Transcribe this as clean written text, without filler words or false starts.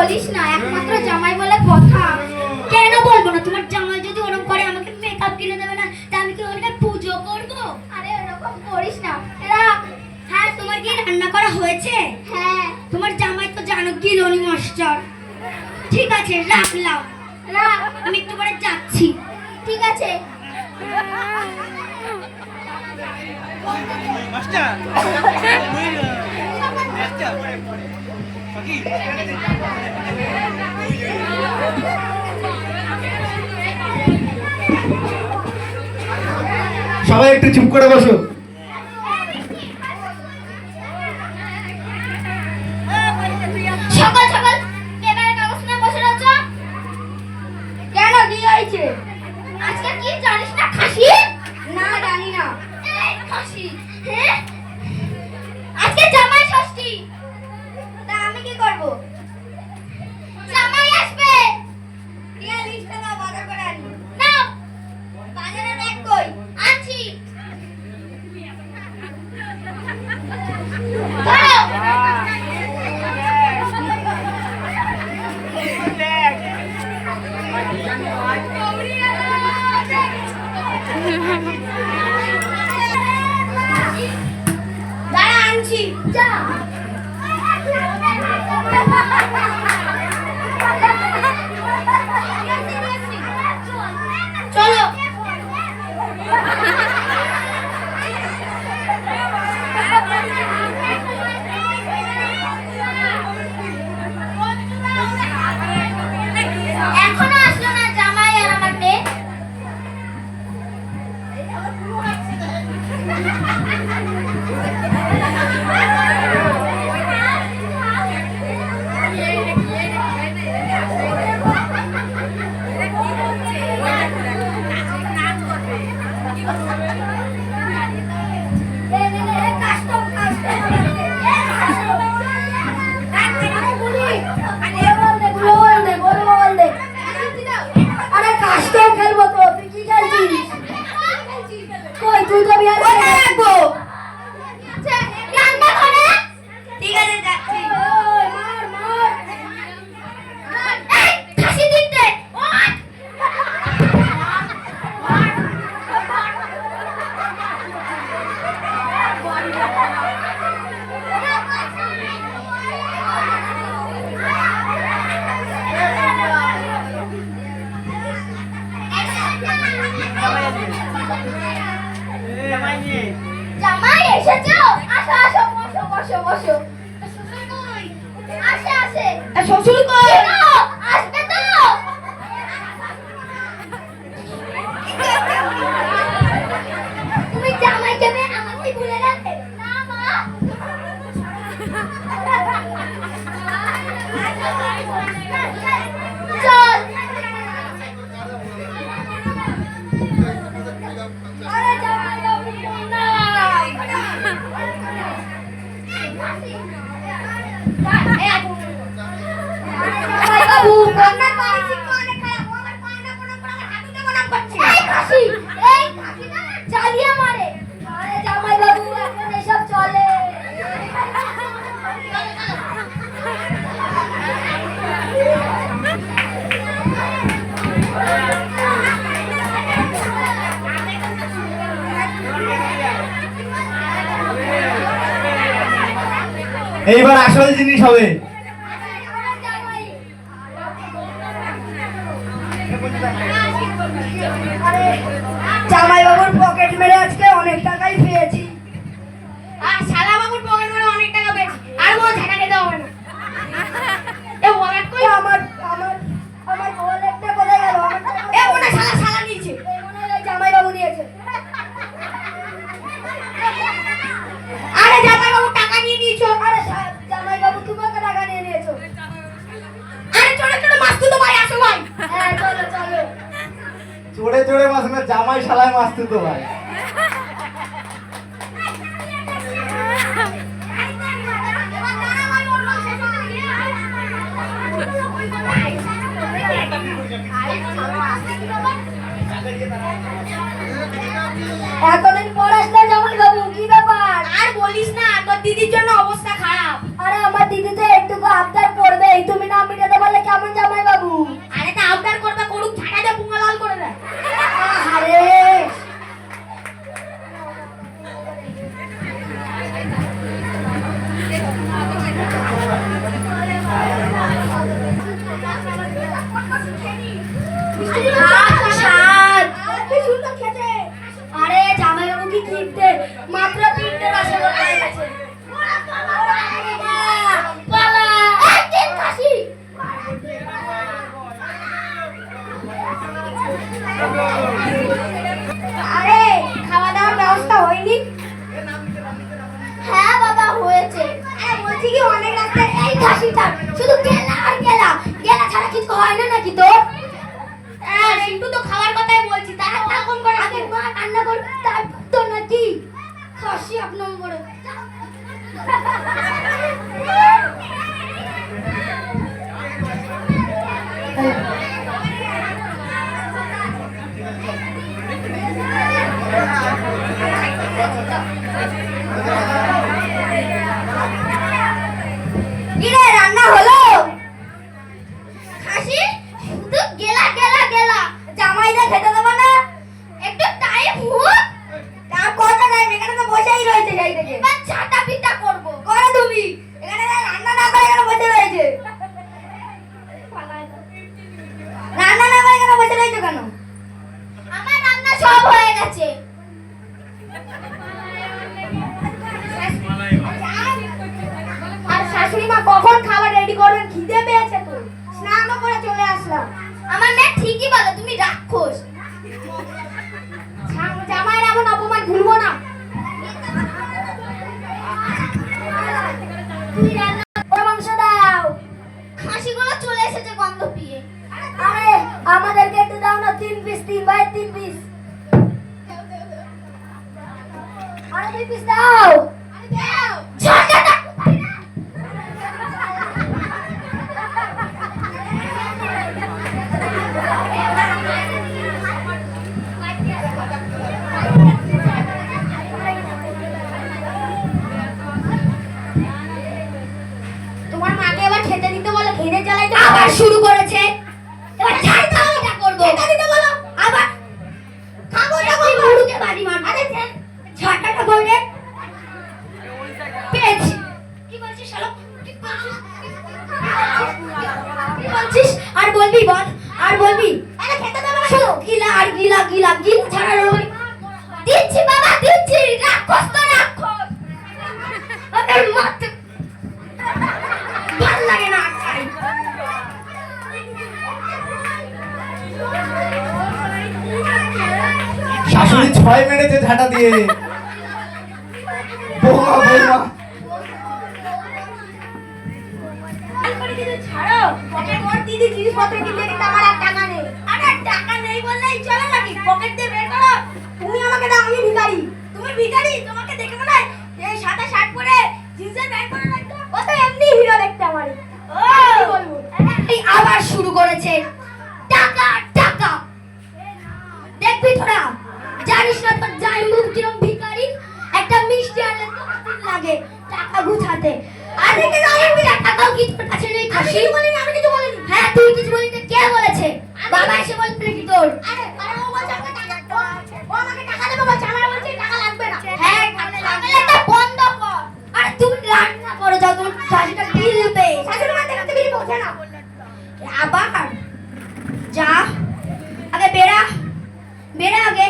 বলিস না, একমাত্র জামাই বলে কথা। কেন বলবো না? তোমার জামাই যদি ওরকম করে আমাকে মেকআপ কিনে দেবে না, তা আমি কি ওনাকে পুজো করবো? আরে ওরকম করিস না, রাখ। হ্যাঁ, তোমার কি রান্না করা হয়েছে? হ্যাঁ। তোমার জামাই তো জানো কি রনি মাস্টার। ঠিক আছে, রাখলাম। রাখ, আমি একটু পরে যাচ্ছি। ঠিক আছে। মাস্টার সবাই একটু চুপ করে বসো। সকাল সকাল পেপারে কাগজ নিয়ে বসে রয়েছ কেন? কি হয়েছে? আজকে কি জানিস না খাসি? না, জানি না। এই খাসি? হ্যাঁ, আজকে জামাই ষষ্ঠী। তা আমি কি করব? জামাই আসবে। দিয়া লিস্টটা দাও, বাজার করে আনি। নাও। বাজারে ব্যাগ কই? আনছি। ধরো। দাঁড়া, আনছি। যা। চলো। এখনো আসলো না জামাই আর আমার মেয়ে। জামাই এসেছো? আসো আসো, বসো বসো বসো। শ্বশুর কই? আসে আসে। শ্বশুর কই? আসবে তো। তুমি জামাই যাবে আমাকে ভুলে গেলে? না মা। চল। আরে জামাই বাবু না। বাবু কান্না পাইছি, কোনে খারাপ আমার পায়না কোনো প্রকার হাঁটুতে মনে করছে। এই খাসি, এই খাসিটা চালিয়ে মারে। আরে জামাই বাবু এখন এসব চলে। এইবার আসল জিনিস হবে। জামাই বাবুর পকেট মেরে আজকে অনেক টাকাই পেয়েছি। আর শালা বাবুর পকেট মানে অনেক টাকা পেয়েছি। আর বল ঝাঁটা খেতে হবে না। এ ওয়ালেট কই? আমার আমার আমার ওয়ালেটটা কোথায় গেল? এ মনে শালা শালা নিয়েছে। এই মনে হয় জামাই বাবু নিয়েছে। আরে জামাই বাবু টাকা নিয়ে নিয়েছো। আরে জামাই বাবু তোমাকে টাকা নিয়ে নিয়েছো। আরে চলো চলো, মাস্তু তো ভাই আসো ভাই। হ্যাঁ চলো চলো। চড়ে চড়ে মাছ না, জামাই শালায় মাছ তো ভাই। এতদিন পর আসলে জামাই বাবু, কি ব্যাপার? আর বলিস না, তোর দিদির জন্য অবস্থা খারাপ। আরে আমার দিদি তো একটু আবদার করবে, এই তুমি না মিটাতে পারলে কেমন জামাই বাবু? আরে তা আবদার করবে করুক, ঝাঁটা দিয়ে পুঙ্গা লাল করে দেয়। আরে আরে জামাই বাবু কি কিনতে মাত্র 3টে রসগোল্লা হয়ে গেছে। পালা একদিন কাশি। আরে খাওয়া দাওয়ার ব্যবস্থা হয়নি? হ্যাঁ বাবা হয়েছে। আরে বলছি কি অনেক রাস্তায় এই কাশিটা শুধু গেলা আর গেলা, গেলা ছাড়া কিছু হয় না নাকি তোর? হ্যাঁ রিন্টু তো খাওয়ার কথাই বলছি, তার এরকম করে আগে মা রান্না করবে তারপর তো নাকি কাশি 1 নম্বরে। কিরে রান্না হলো? খাসি শুধু গেলা গেলা গেলা, জামাইরা খেতে দেবো না? একটু টাইম হোক। তার কথা নাই, এখানে তো বসেই রয়েছে সেই থেকে। এবার চাটা পিটা করবো। করো তুমি, এখানে রান্না না করে এখানে বসে রয়েছে। রান্না না করে এখানে বসে রয়েছে কেন? আমার রান্না সব হয়ে গেছে। আর শাশুড়ি মা কখন খাবার রেডি করবেন? খিদে পেয়েছে তো, স্নান করে চলে আসলাম। আমার মেয়ে ঠিকই বলে, তুমি রাক্ষস। জামাইয়ের এমন অপমান ভুলবো না। তুই রান্না করে মাংস দাও। খাসিগুলো চলে এসেছে গন্ধ পেয়ে। আরে আমাদেরকে একটু দাও না, 3 পিস, 3 ভাই 3 পিস। আরে 2 পিস দাও। আরে দাও। ঝাঁটাটা কোথায় না? তোমার মাকে এবার খেতে দিতে বলো, খেতে চালাইতে আবার শুরু করেছে। এবার ঝাড়টা ওটা করব। খেতে দিতে বলো আবার। খাবো না বল, মুড়ুকে বাড়ি মার। আরে ঝাড়টা করবে। পেয়েছি। কি বলছিস শালা? কি বলছিস? কি বলছিস? আর বলবি বল, আর বলবি। আরে খেতে দেব না শুধু গিলা আর গিলা গিলা গিল ছাড়া রই। দিচ্ছি বাবা দিচ্ছি, রাক্ষস তো রাক্ষস। আমার মাথা ভাল লাগে না খাই। শাশুড়ি 6 মেরেছে ঝাঁটা দিয়ে। বৌমা বৌমা ছাড়ো, পকেট ভর দিদি জিনিসপত্র কিনতে কিন্তু আমার আর টাকা নেই। আরে টাকা নেই বললেই চলে নাকি? পকেট দিয়ে বের করো। তুমি আমাকে দাও, আমি ভিখারি। তুমি ভিখারি? তোমাকে দেখে মনে হয় এই সাদা শার্ট পরে জিন্সের প্যান্ট পরে রাখতো। ও তো এমনি হিরো দেখতে আমার। ও কি বলবো? এই আবার শুরু করেছে। টাকা টাকা দেখবি তোরা, জানিস না তোর জাইমুখ কিরম ভিখারি? একটা মিষ্টি আনলে তো দিন লাগে টাকা গুছাতে। আরে কি জানিস টাকাও কি তোর কাছে নেই? খাসি বলিনি, আমি কিছু বলিনি। হ্যাঁ তুই কিছু বলিনি, কে বলেছে? বাবা এসে বলছে নাকি তোর? আরে আরে ও বলছে আমাকে টাকা দাও। ও আমাকে টাকা দেবে বলছে, আমার বলছে টাকা লাগবে না। হ্যাঁ ঝামেলাটা বন্ধ কর। আরে তুমি রান্না করো, যাও তোমার শাশুড়িটা গিলবে। শাশুড়ি মাথা কাছে বিলি পৌঁছে না। আবার যা আগে বেরা বেরা আগে।